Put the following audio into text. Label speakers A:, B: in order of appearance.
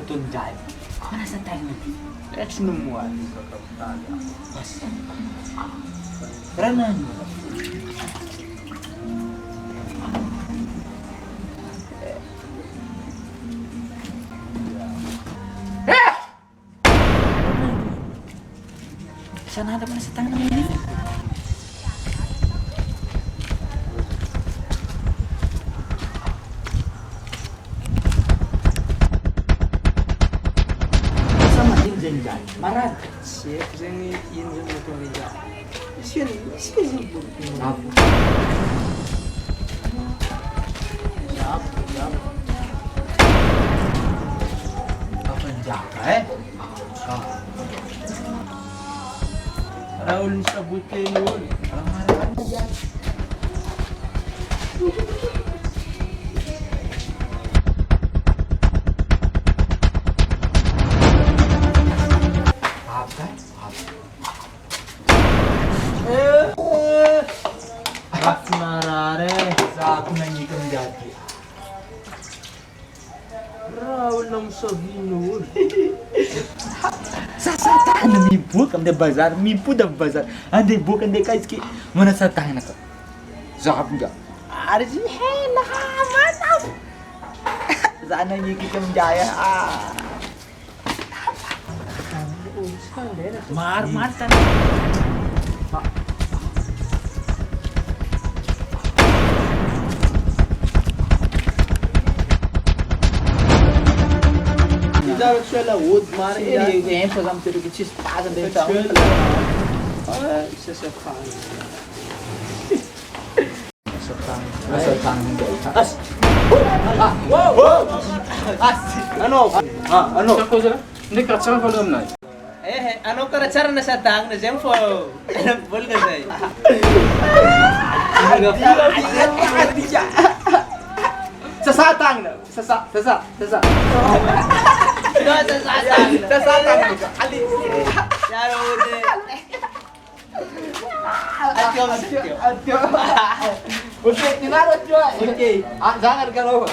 A: betul dai. Mana sa tayo? Let's numuan ka kapitalia. Pas. Keranan. Sana ada mana sa tangan ini? Marad.
B: Siap, saya ni ingin motor liga. Siapa sebut?
A: Aku. Siap. Apa jaga
B: Raul sebut telur.
A: Marad aja. Aku nanya ke menjadi.
B: Raul nam savinur.
A: Sasa tanana mibu kam de bazar, mibu da bazar. Ande bukan de kaiski mana sa tanana ka. Zakap enggak? Arji hela manaf. Sana nyiki ke menjaya. Mar tan.
B: Darat siya la wood mar
A: Ele vem fazer um tiro que te espada dentro da
B: Ah, isa sa pan.
A: Masatang As.
B: Wow! Ano?
A: Ano?
B: Sako sila? Hindi ka tsaka pala na.
C: ano ka na na sa tang na zemfo. Bol ka say.
A: Sasatang na. Sasa.
C: No, sa satang.
A: Sasatang. Ali.
C: Yaro ude.
A: Adyo. Okay, tinarot yo. Okay. Jangan kalau.